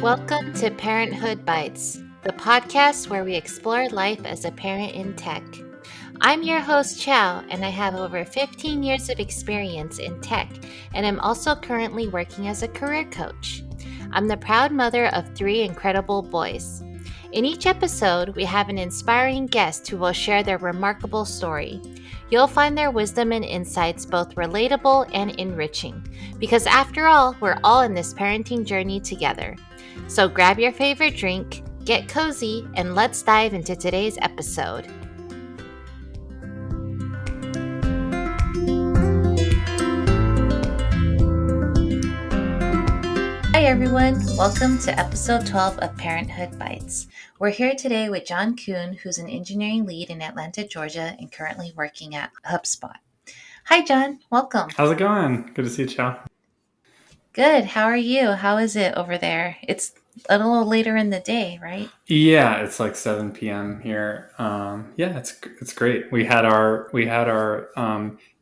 Welcome to Parenthood Bites, the podcast where we explore life as a parent in tech. I'm your host, Chow, and I have over 15 years of experience in tech, and I'm also currently working as a career coach. I'm the proud mother of 3 incredible boys. In each episode, we have an inspiring guest who will share their remarkable story. You'll find their wisdom and insights both relatable and enriching, because after all, we're all in this parenting journey together. So grab your favorite drink, get cozy, and let's dive into today's episode. Hi everyone, welcome to episode 12 of Parenthood Bites. We're here today with Jon Koon, who's an engineering lead in Atlanta, Georgia, and currently working at Hubspot. Hi Jon, welcome. How's it going? Good to see you, Chow. Good, how are you? How is it over there? It's a little later in the day, right? Yeah, it's like 7 p.m. here. It's great. We had our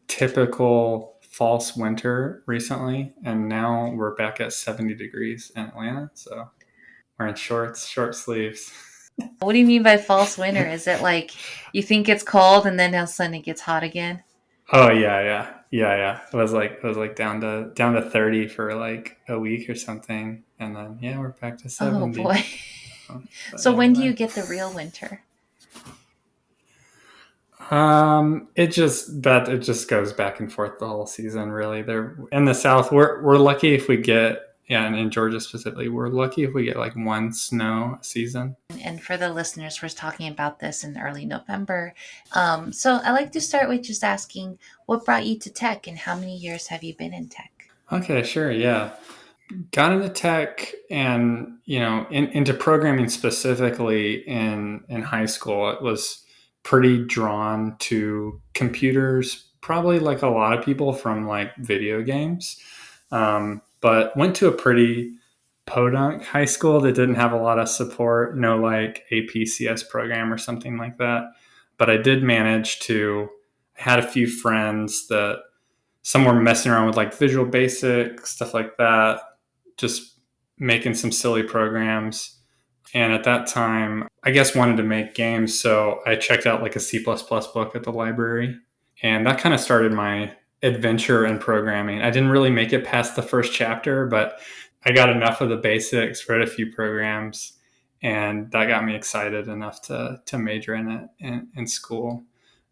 typical false winter recently, and now we're back at 70 degrees in Atlanta. So we're in short sleeves. What do you mean by false winter? Is it like you think it's cold and then all of a sudden it gets hot again? Oh yeah. It was like down to 30 for like a week or something, and then we're back to 70. Oh boy. So when do you get the real winter? It just goes back and forth the whole season. Really, they're in the South. We're lucky if we get and in Georgia specifically, we're lucky if we get like one snow season. And for the listeners, we're talking about this in early November. So I like to start with just asking, what brought you to tech, and how many years have you been in tech? Okay, sure, yeah. Got into tech and into programming specifically in high school. It was pretty drawn to computers, probably like a lot of people from like video games. But went to a pretty podunk high school that didn't have a lot of support, no like APCS program or something like that. But I did manage to, had a few friends that some were messing around with like Visual Basic, stuff like that, just making some silly programs. And at that time, I guess wanted to make games. So I checked out like a C++ book at the library. And that kind of started my adventure in programming. I didn't really make it past the first chapter, but I got enough of the basics, read a few programs, and that got me excited enough to major in it in school.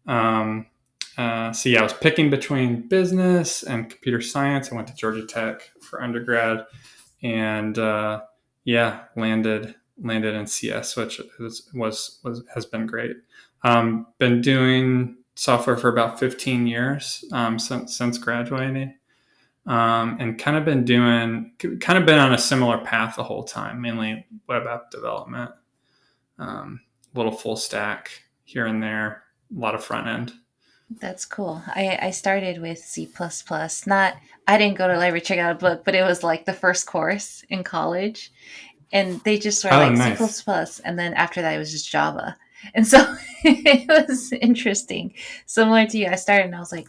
I was picking between business and computer science. I went to Georgia Tech for undergrad, and landed in CS, which has been great. Been doing software for about 15 years since graduating, and kind of been on a similar path the whole time, mainly web app development, little full stack here and there, a lot of front end. That's cool. I started with C++. I didn't go to the library to check out a book, but it was like the first course in college. And they just were nice. C++. And then after that, it was just Java. And so it was interesting. Similar to you, I started and I was like,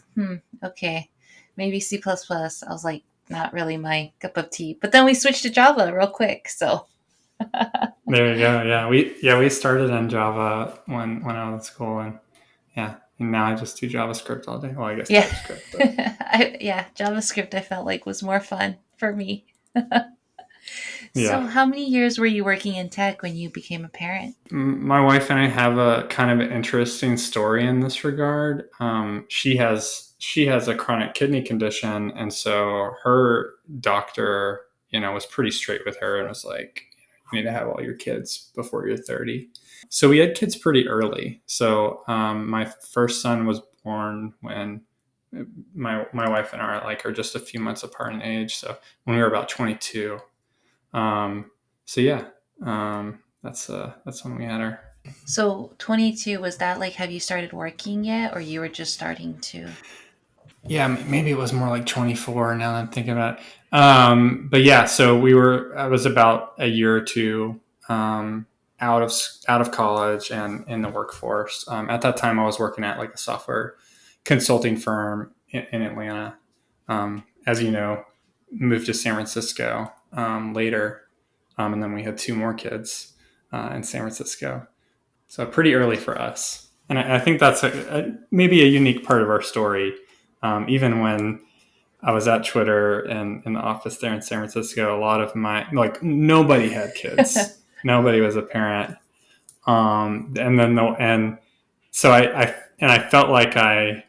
okay, maybe C++. I was like, not really my cup of tea. But then we switched to Java real quick. So there you go. We started in Java when I was in school, and now I just do JavaScript all day. Well, I guess JavaScript. JavaScript I felt like was more fun for me. So how many years were you working in tech when you became a parent? My wife and I have a kind of interesting story in this regard. She has a chronic kidney condition, and so her doctor, was pretty straight with her and was like, you need to have all your kids before you're 30. So we had kids pretty early. So my first son was born when my wife and I are just a few months apart in age. So when we were about 22. That's when we had her. So 22, was that like, have you started working yet, or you were just starting to? Yeah, maybe it was more like 24 now that I'm thinking about it. So I was about a year or two out of college and in the workforce. At that time, I was working at like a software consulting firm in Atlanta. As you know, moved to San Francisco later And then we had 2 more kids in San Francisco. So pretty early for us. And I think that's maybe a unique part of our story. Even when I was at Twitter and in the office there in San Francisco, a lot of nobody had kids. Nobody was a parent. And then, and so I felt like I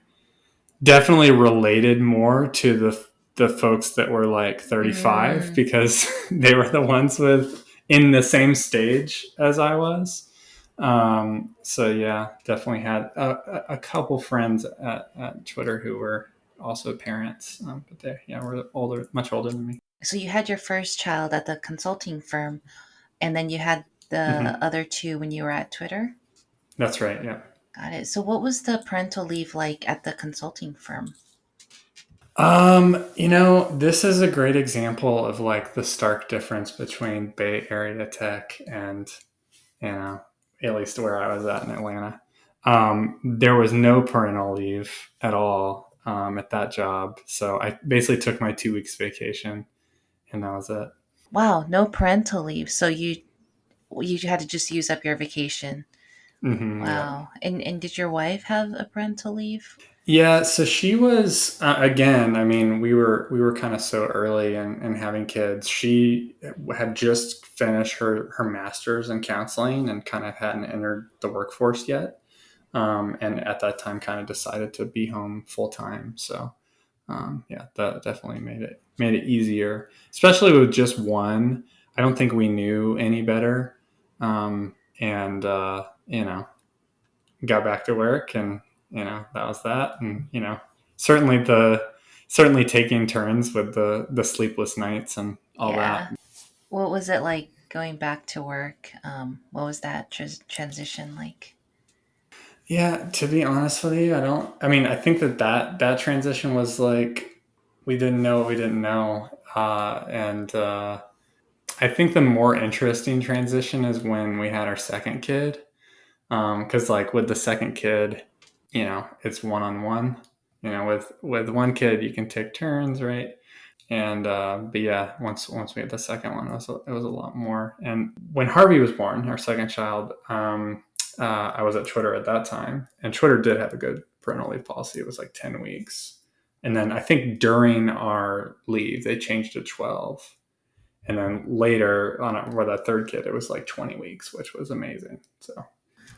definitely related more to the folks that were like 35 because they were the ones in the same stage as I was. So yeah, definitely had a couple friends at Twitter who were also parents, but they were much older than me. So you had your first child at the consulting firm, and then you had the Mm-hmm. other two when you were at Twitter? That's right. Yeah. Got it. So what was the parental leave like at the consulting firm? This is a great example of like the stark difference between Bay Area tech and, at least where I was at in Atlanta. There was no parental leave at all at that job. So I basically took my 2 weeks vacation and that was it. Wow, no parental leave. So you had to just use up your vacation. Mm-hmm, yeah. Wow. And did your wife have a parental leave? Yeah, so she was again. I mean, we were kind of so early and having kids. She had just finished her master's in counseling and kind of hadn't entered the workforce yet. And at that time, kind of decided to be home full time. So yeah, that definitely made it easier, especially with just one. I don't think we knew any better, and got back to work and that was that. And certainly certainly taking turns with the sleepless nights and all Yeah. that. What was it like going back to work? What was that transition like? Yeah, to be honest with you, I think that transition was like we didn't know what we didn't know. And I think the more interesting transition is when we had our second kid. Because like with the second kid, it's one on one. With one kid you can take turns, right? And but yeah, once we had the second one, it was a lot more. And when Harvey was born, our second child, I was at Twitter at that time, and Twitter did have a good parental leave policy. It was like 10 weeks, and then I think during our leave they changed to 12, and then later with that third kid, it was like 20 weeks, which was amazing. So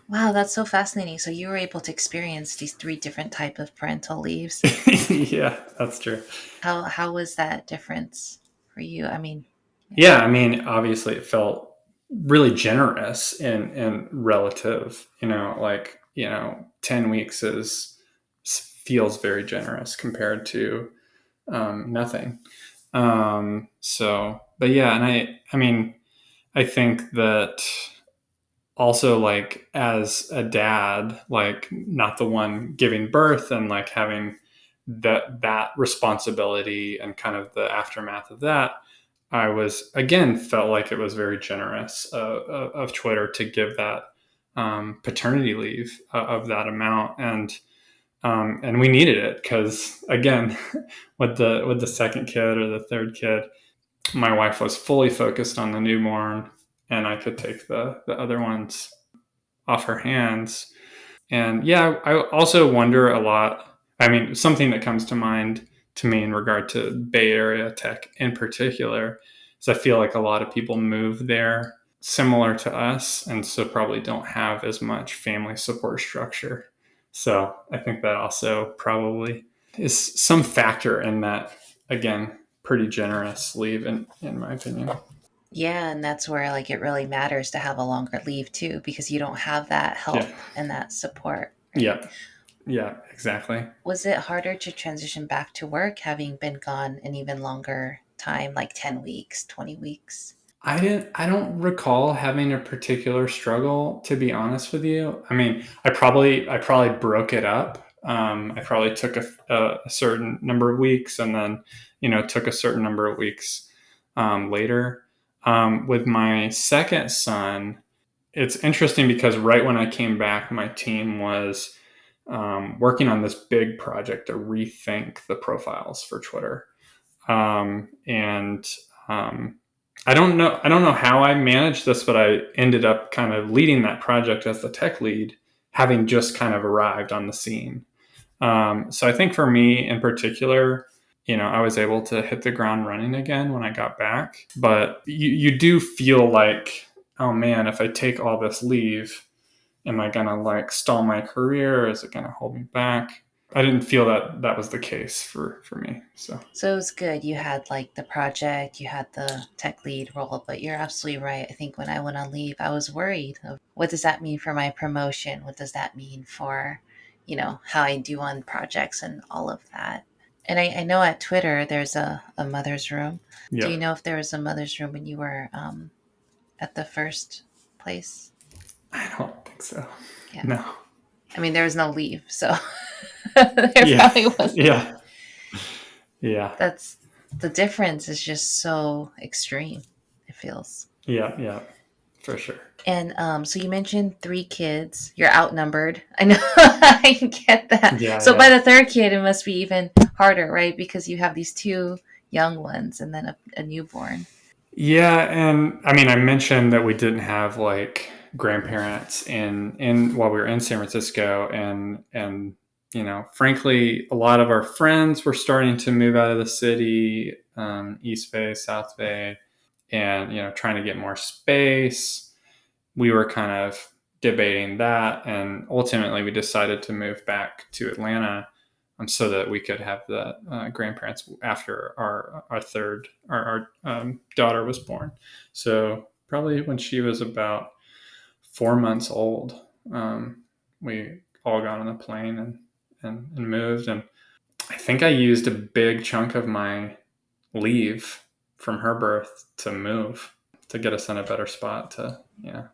Wow, that's so fascinating. So you were able to experience these three different type of parental leaves. yeah, that's true. How was that difference for you? I mean, Yeah, I mean, obviously it felt really generous and relative, 10 weeks feels very generous compared to nothing. But yeah, and I mean, I think that also like as a dad, like not the one giving birth and like having that responsibility and kind of the aftermath of that, I was again felt like it was very generous of Twitter to give that paternity leave of that amount, and we needed it because again, with the second kid or the third kid, my wife was fully focused on the newborn, and I could take the other ones off her hands. And yeah, I also wonder a lot. I mean, something that comes to mind to me in regard to Bay Area tech in particular is I feel like a lot of people move there similar to us, and so probably don't have as much family support structure. So I think that also probably is some factor in that, again, pretty generous leave in my opinion. yeah, and that's where like it really matters to have a longer leave too, because you don't have that Yeah. help and that support, right? Yeah. Yeah, exactly. Was it harder to transition back to work having been gone an even longer time, like 10 weeks, 20 weeks? I don't recall having a particular struggle, to be honest with you. I mean, I probably broke it up. I probably took a certain number of weeks and then, took a certain number of weeks later. With my second son, it's interesting because right when I came back, my team was working on this big project to rethink the profiles for Twitter. And I don't know how I managed this, but I ended up kind of leading that project as the tech lead, having just kind of arrived on the scene. So I think for me in particular, I was able to hit the ground running again when I got back. But you do feel like, oh man, if I take all this leave, am I gonna like stall my career? Is it gonna hold me back? I didn't feel that that was the case for me. So So it was good. You had like the project, you had the tech lead role, but you're absolutely right. I think when I went on leave, I was worried of what does that mean for my promotion? What does that mean for, how I do on projects and all of that? And I know at Twitter there's a mother's room. Do yeah, you know if there was a mother's room when you were at the first place? I don't think so. Yeah. No. I mean, there was no leave, so there Yeah. probably wasn't. Yeah. Yeah. That's the difference is just so extreme, it feels. Yeah. Yeah. For sure. And so you mentioned 3 kids. You're outnumbered. I know. I get that. Yeah. So by Yeah. the third kid, it must be even harder, right? Because you have these 2 young ones and then a newborn. Yeah, and I mean, I mentioned that we didn't have like grandparents in while we were in San Francisco, and frankly, a lot of our friends were starting to move out of the city, East Bay, South Bay, and trying to get more space. We were kind of debating that, and ultimately, we decided to move back to Atlanta, so that we could have the grandparents after our third our daughter was born. So probably when she was about 4 months old, we all got on a plane and moved. And I think I used a big chunk of my leave from her birth to move to get us in a better spot to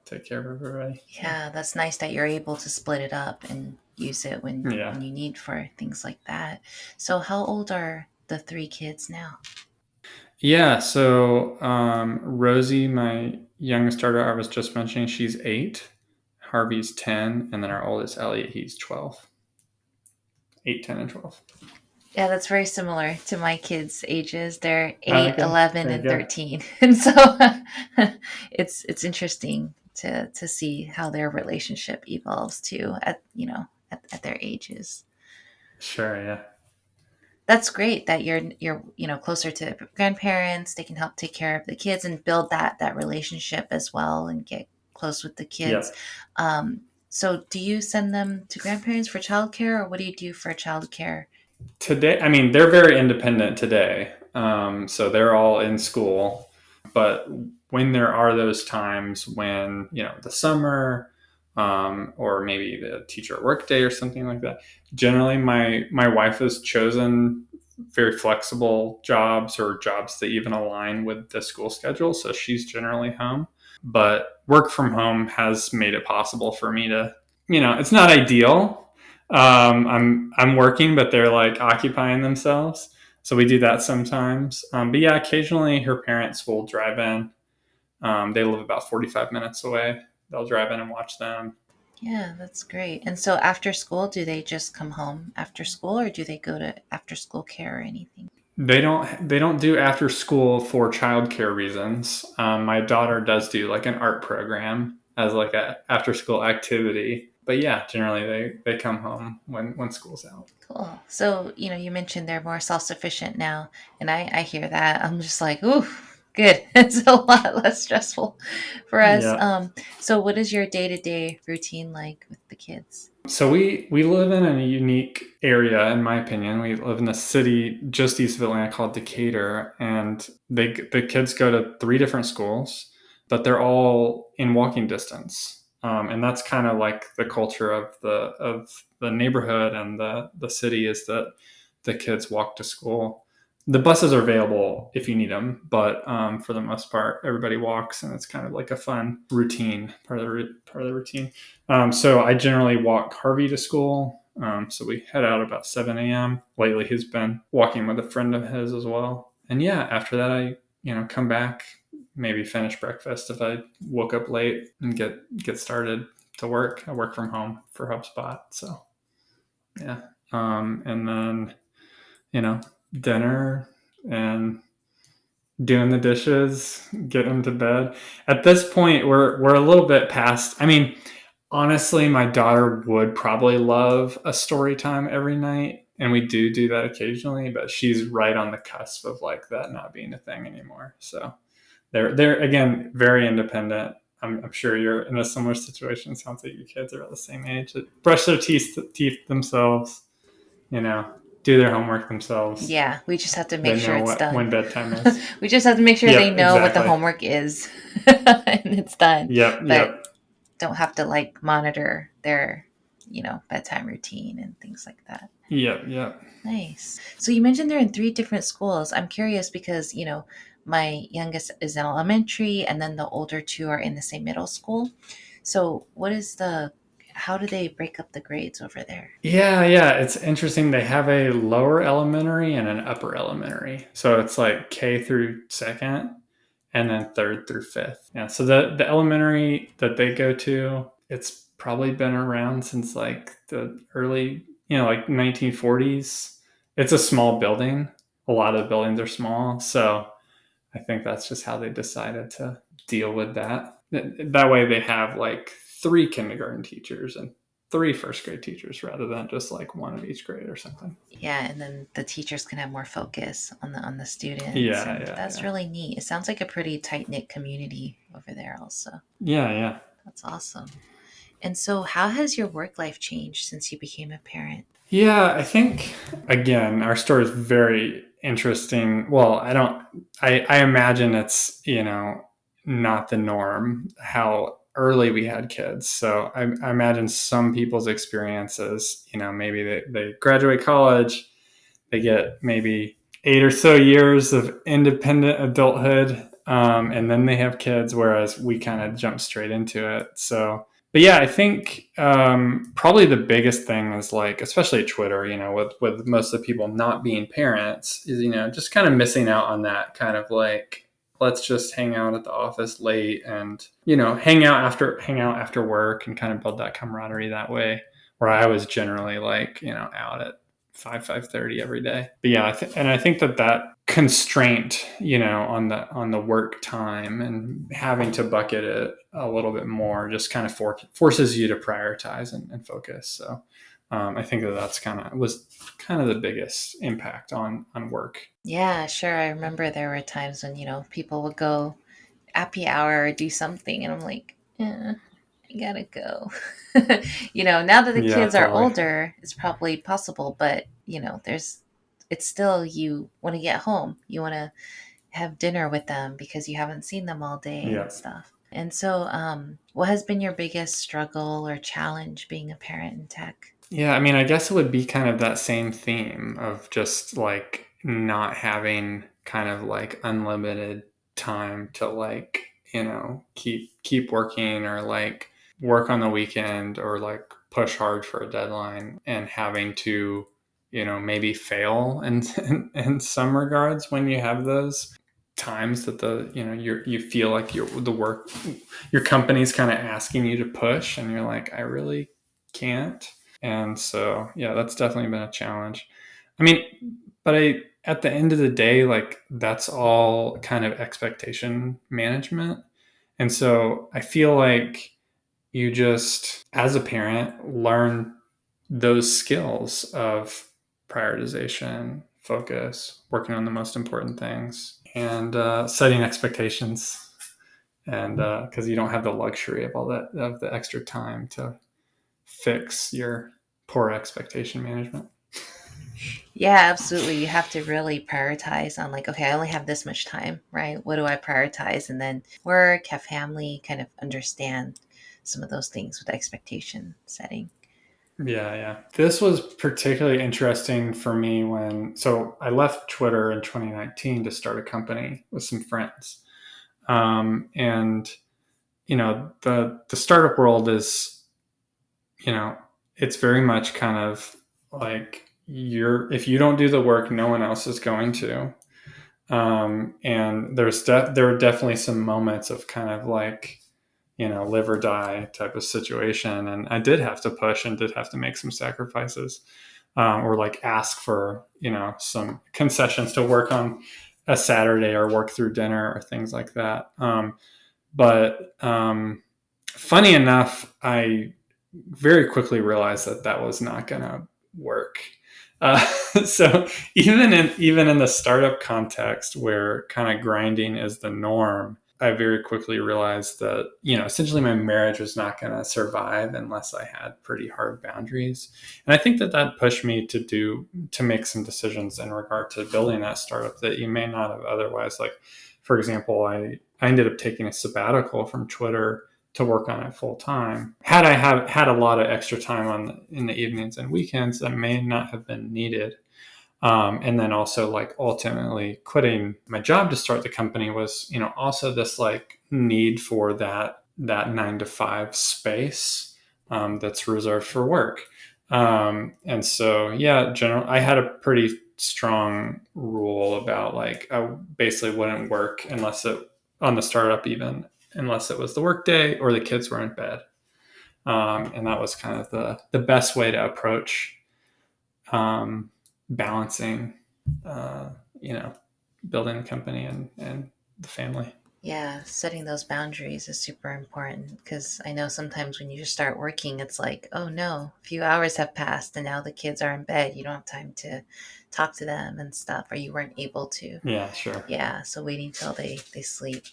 take care of everybody. So Yeah, that's nice that you're able to split it up and use it when yeah. you need for things like that. So how old are the 3 kids now? Yeah, so Rosie, my youngest daughter, I was just mentioning, she's 8. Harvey's 10, and then our oldest Elliot, he's 12. 8, 10, and 12. Yeah, that's very similar to my kids' ages. They're 8, Okay, 11, there you and go. 13. And so it's interesting to see how their relationship evolves too at their ages. Sure, yeah. That's great that you're closer to grandparents. They can help take care of the kids and build that relationship as well and get close with the kids. Yep. So do you send them to grandparents for childcare, or what do you do for childcare? Today, I mean, they're very independent today. So they're all in school. But when there are those times when, the summer, or maybe the teacher work day or something like that, generally my wife has chosen very flexible jobs or jobs that even align with the school schedule. So she's generally home. But work from home has made it possible for me to, it's not ideal. I'm working, but they're like occupying themselves. So we do that sometimes. But yeah, occasionally her parents will drive in. They live about 45 minutes away. They'll drive in and watch them. Yeah, that's great. And so after school, do they just come home after school, or do they go to after school care or anything? They don't do after school for childcare reasons. My daughter does do like an art program as like a after school activity. But yeah, generally they come home when school's out. Cool. So, you mentioned they're more self sufficient now, and I hear that. I'm just like, ooh, good. It's a lot less stressful for us. Yeah. So what is your day to day routine like with the kids? So we live in a unique area, in my opinion. We live in a city just east of Atlanta called Decatur, and the kids go to 3 different schools, but they're all in walking distance. And that's kind of like the culture of the neighborhood and the city is that the kids walk to school. The buses are available if you need them, but for the most part, everybody walks, and it's kind of like a fun routine part of the routine. So I generally walk Harvey to school. So we head out about 7 a.m. Lately, he's been walking with a friend of his as well. And yeah, after that, I come back, maybe finish breakfast if I woke up late, and get started to work. I work from home for Hubspot, so yeah. And then dinner and doing the dishes, get them to bed. At this point, we're a little bit past. I mean, honestly, my daughter would probably love a story time every night, and we do that occasionally. But she's right on the cusp of like that not being a thing anymore. So they're again very independent. I'm sure you're in a similar situation. It sounds like your kids are at the same age. Brush their teeth themselves, you know, do their homework themselves. Yeah, we just have to make They sure know it's done. when bedtime is. We just have to make sure they Yep, know what the exactly. homework is and it's done. But Yep. don't have to like monitor their, bedtime routine and things like that. Yep. Nice. So you mentioned they're in 3 different schools. I'm curious because, my youngest is in elementary and then the older two are in the same middle school. So how do they break up the grades over there? Yeah. It's interesting. They have a lower elementary and an upper elementary. So it's like K through second and then third through fifth. Yeah. So the elementary that they go to, it's probably been around since like the early, like 1940s. It's a small building. A lot of the buildings are small. So I think that's just how they decided to deal with that. That way they have like 3 kindergarten teachers and 3 first grade teachers rather than just like one of each grade or something. Yeah, and then the teachers can have more focus on the students, Yeah, and that's really neat. It sounds like a pretty tight knit community over there, also. yeah. That's awesome. And so, how has your work life changed since you became a parent? Yeah, I think again, our story is very interesting. Well, I imagine it's, not the norm how early we had kids. So I imagine some people's experiences, maybe they graduate college, they get maybe 8 or so years of independent adulthood, and then they have kids, whereas we kind of jump straight into it. So but yeah, I think probably the biggest thing is like, especially Twitter, with most of the people not being parents, is just kind of missing out on that kind of like, let's just hang out at the office late and hang out after work and kind of build that camaraderie that way. Where I was generally like out at 5:30 every day. But yeah, I think that constraint, on the work time and having to bucket it a little bit more just kind of forces you to prioritize and focus. So I think that's was kind of the biggest impact on work. Yeah, sure. I remember there were times when, people would go happy hour or do something, and I'm like, I gotta go. Now that the Yeah, kids are totally. older, it's probably possible, but, it's still, you want to get home. You want to have dinner with them because you haven't seen them all day Yeah. and stuff. And so, what has been your biggest struggle or challenge being a parent in tech? Yeah, I mean, I guess it would be kind of that same theme of just like not having kind of like unlimited time to like, keep working or like work on the weekend or like push hard for a deadline and having to, maybe fail in some regards when you have those times that you feel like your company's kind of asking you to push and you're like, I really can't. And so, yeah, that's definitely been a challenge. I mean, but at the end of the day, like that's all kind of expectation management. And so I feel like you just, as a parent, learn those skills of prioritization, focus, working on the most important things, and setting expectations. And because you don't have the luxury of all that, of the extra time to fix your poor expectation management. Yeah, absolutely. You have to really prioritize on like, okay, I only have this much time, right? What do I prioritize? And then work, have family, kind of understand some of those things with expectation setting. Yeah. This was particularly interesting for me so I left Twitter in 2019 to start a company with some friends. And, the startup world is, it's very much kind of like if you don't do the work, no one else is going to. And there are definitely some moments of kind of like, live or die type of situation. And I did have to push and did have to make some sacrifices, or like ask for, some concessions to work on a Saturday or work through dinner or things like that. But funny enough, I very quickly realized that that was not going to work. Uh, so even in the startup context where kind of grinding is the norm, I very quickly realized that, essentially my marriage was not going to survive unless I had pretty hard boundaries. And I think that that pushed me to make some decisions in regard to building that startup that you may not have otherwise. Like, for example, I ended up taking a sabbatical from Twitter to work on it full time. Had I have had a lot of extra time in the evenings and weekends, that may not have been needed. And then also, like, ultimately quitting my job to start the company was, also this like need for that 9 to 5 space that's reserved for work. And so, yeah, I had a pretty strong rule about, like, I basically wouldn't work on the startup, even unless it was the work day or the kids were in bed. And that was kind of the best way to approach um, balancing, uh, you know, building the company and the family. Yeah, setting those boundaries is super important because I know sometimes when you just start working, it's like, oh no, a few hours have passed and now the kids are in bed. You don't have time to talk to them and stuff, or you weren't able to. Yeah, sure. Yeah, so waiting till they sleep.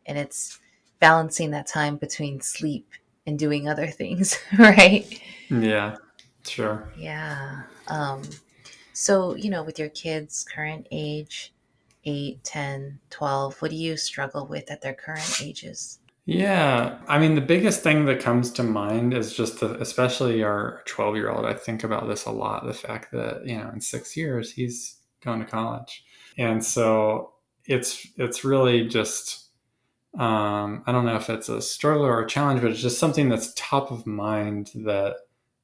And it's balancing that time between sleep and doing other things, right? Yeah, sure. Yeah. So, with your kids' current age, 8, 10, 12, what do you struggle with at their current ages? Yeah, I mean, the biggest thing that comes to mind is just especially our 12-year-old. I think about this a lot. The fact that, in 6 years he's going to college, and so it's really just, I don't know if it's a struggle or a challenge, but it's just something that's top of mind, that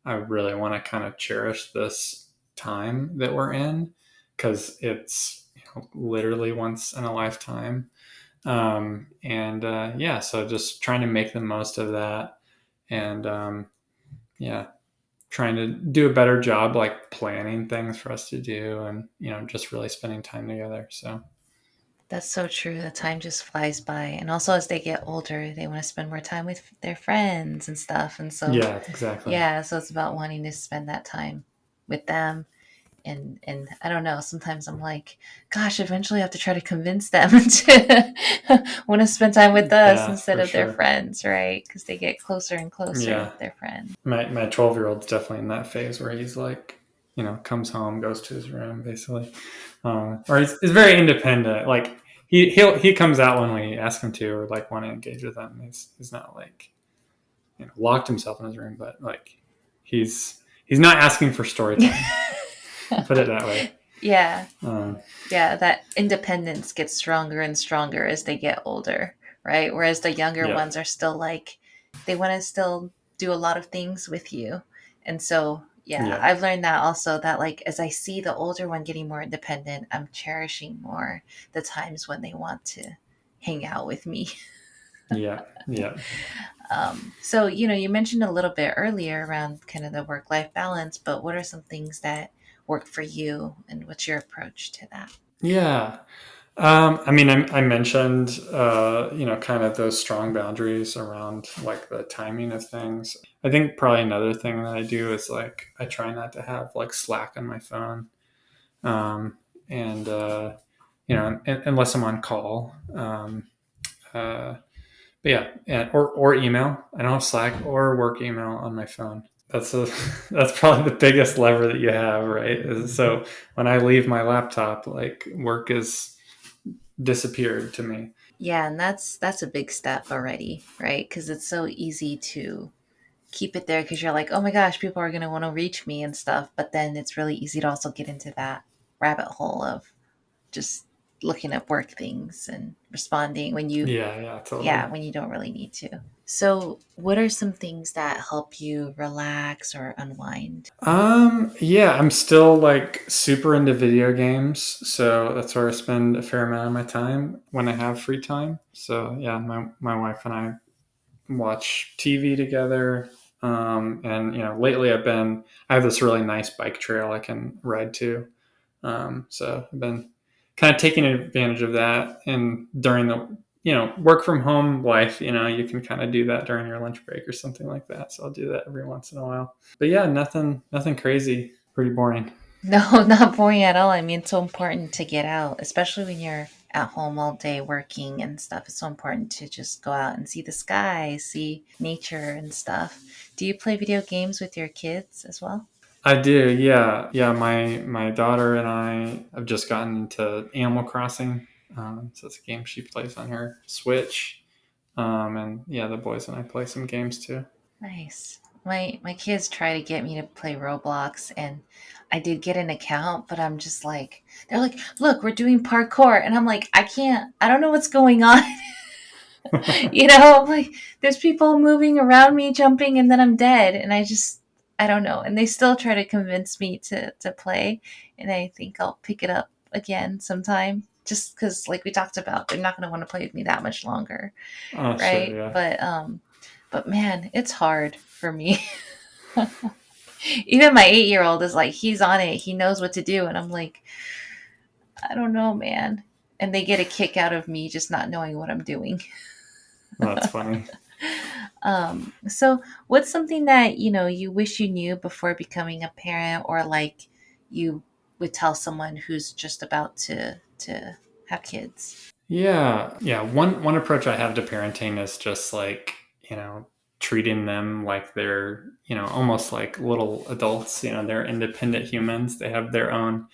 I really want to kind of cherish this time that we're in, because it's, literally once in a lifetime. And yeah, so just trying to make the most of that, and yeah, trying to do a better job, like, planning things for us to do, and just really spending time together. So That's so true. The time just flies by. And also, as they get older, they want to spend more time with their friends and stuff. And so, yeah, exactly. yeah, so it's about wanting to spend that time with them. And I don't know, sometimes I'm like, gosh, eventually I have to try to convince them to want to spend time with us Yeah, instead for of their sure. friends, right? Because they get closer and closer Yeah, with their friends. my 12-year-old's definitely in that phase where he's like, comes home, goes to his room, basically, or he's very independent. Like, he comes out when we ask him to, or like want to engage with him. He's not like, locked himself in his room, but like, he's not asking for story time. Put it that way. Yeah. Um, Yeah, that independence gets stronger and stronger as they get older, right? Whereas the younger yeah, ones are still like, they want to still do a lot of things with you. And so, yeah, yeah, I've learned that also, that like as I see the older one getting more independent, I'm cherishing more the times when they want to hang out with me. yeah, yeah. So, you mentioned a little bit earlier around kind of the work life balance, but what are some things that work for you and what's your approach to that? Yeah. I mean, I mentioned, kind of those strong boundaries around, like, the timing of things. I think probably another thing that I do is, like, I try not to have, like, Slack on my phone, and unless I'm on call. Uh, but yeah, or email. I don't have Slack or work email on my phone. That's probably the biggest lever that you have, right? So when I leave my laptop, like, work is disappeared to me. Yeah, and that's a big step already, right? Because it's so easy to keep it there because you're like, oh my gosh, people are going to want to reach me and stuff. But then it's really easy to also get into that rabbit hole of just looking at work things and responding when you, Yeah, yeah, yeah, totally. when you don't really need to. So, what are some things that help you relax or unwind? Yeah, I'm still, like, super into video games, so that's where I spend a fair amount of my time when I have free time. So yeah, my wife and I watch TV together. And lately I have this really nice bike trail I can ride to. So I've been kind of taking advantage of that. And during the, work from home life, you can kind of do that during your lunch break or something like that. So I'll do that every once in a while. But yeah, nothing crazy. Pretty boring. No, not boring at all. I mean, it's so important to get out, especially when you're at home all day working and stuff. It's so important to just go out and see the sky, see nature and stuff. Do you play video games with your kids as well? I do, yeah, yeah. My daughter and I have just gotten into Animal Crossing. So it's a game she plays on her Switch. And yeah, the boys and I play some games too. Nice. My kids try to get me to play Roblox, and I did get an account, but I'm just like, they're like, look, we're doing parkour, and I'm like, I can't, I don't know what's going on. Like there's people moving around me, jumping, and then I'm dead, and I don't know. And they still try to convince me to play, and I think I'll pick it up again sometime, just because, like we talked about, they're not going to want to play with me that much longer, Oh, sure, right? yeah. But man, it's hard for me. Even my 8-year-old is like, he's on it, he knows what to do, and I'm like, I don't know, man. And they get a kick out of me just not knowing what I'm doing. That's funny. So what's something that, you wish you knew before becoming a parent, or like you would tell someone who's just about to have kids? Yeah. One approach I have to parenting is just like, treating them like they're, almost like little adults. They're independent humans. They have their own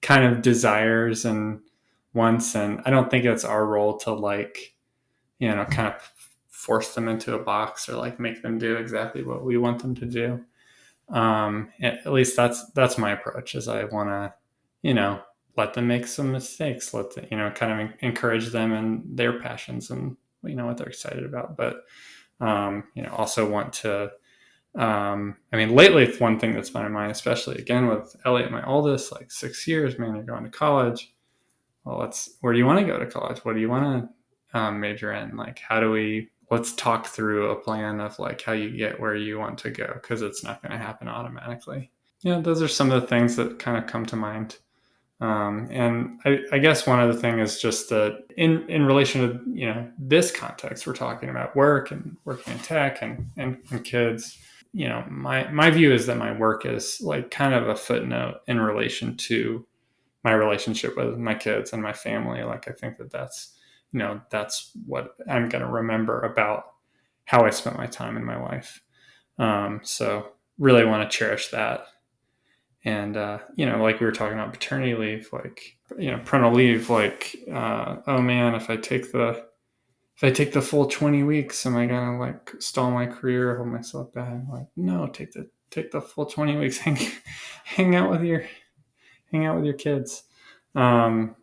kind of desires and wants, and I don't think it's our role to like, kind of force them into a box or like make them do exactly what we want them to do. At least that's my approach. Is I want to, let them make some mistakes, let the, kind of encourage them and their passions and what they're excited about, but also want to. Lately, it's one thing that's been in mind, especially again with Elliot, my oldest, like 6 years, man, you're going to college. Well, where do you want to go to college? What do you want to major in? Like, let's talk through a plan of like how you get where you want to go, because it's not going to happen automatically. Those are some of the things that kind of come to mind. And I guess one other thing is just that in relation to, this context, we're talking about work and working in tech and kids. My view is that my work is like kind of a footnote in relation to my relationship with my kids and my family. Like, I think that's what I'm going to remember about how I spent my time in my life. So really want to cherish that. And, like we were talking about paternity leave, like, parental leave, like, oh man, if I take the full 20 weeks, am I going to like stall my career, hold myself back? Like, no, take the full 20 weeks, hang out with your kids. When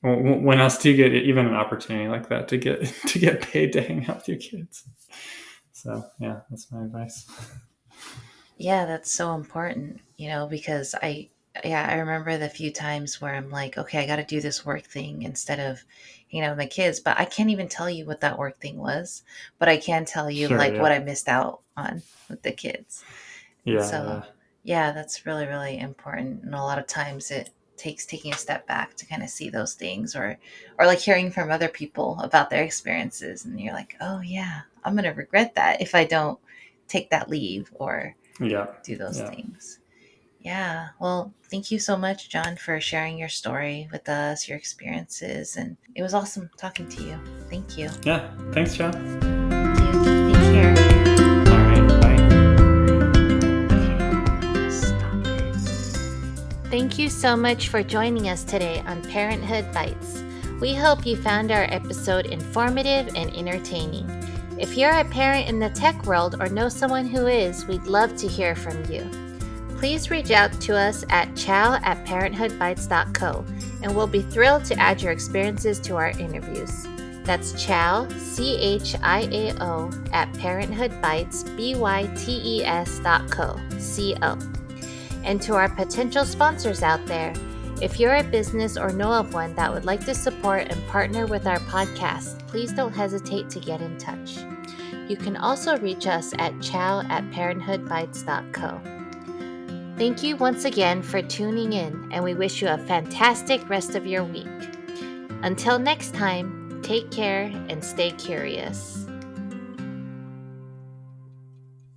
else do you get even an opportunity like that to get paid to hang out with your kids? So yeah, that's my advice. Yeah, that's so important, because I remember the few times where I'm like, okay, I got to do this work thing instead of, my kids, but I can't even tell you what that work thing was, but I can tell you Sure, like yeah. what I missed out on with the kids. And so, Yeah. yeah, that's really, really important. And a lot of times it takes taking a step back to kind of see those things, or like hearing from other people about their experiences. And you're like, oh yeah, I'm going to regret that if I don't take that leave or Yeah. do those Yeah. things. Yeah. Well, thank you so much, John, for sharing your story with us, your experiences. And it was awesome talking to you. Thank you. Yeah. Thanks, John. Thank you. Take care. All right. Bye. Okay. Stop it. Thank you so much for joining us today on Parenthood Bites. We hope you found our episode informative and entertaining. If you're a parent in the tech world or know someone who is, we'd love to hear from you. Please reach out to us at chow@parenthoodbites.co, and we'll be thrilled to add your experiences to our interviews. That's chow, CHIAO, @parenthoodbites.co. And to our potential sponsors out there, if you're a business or know of one that would like to support and partner with our podcast, please don't hesitate to get in touch. You can also reach us at chow@parenthoodbites.co. Thank you once again for tuning in, and we wish you a fantastic rest of your week. Until next time, take care and stay curious.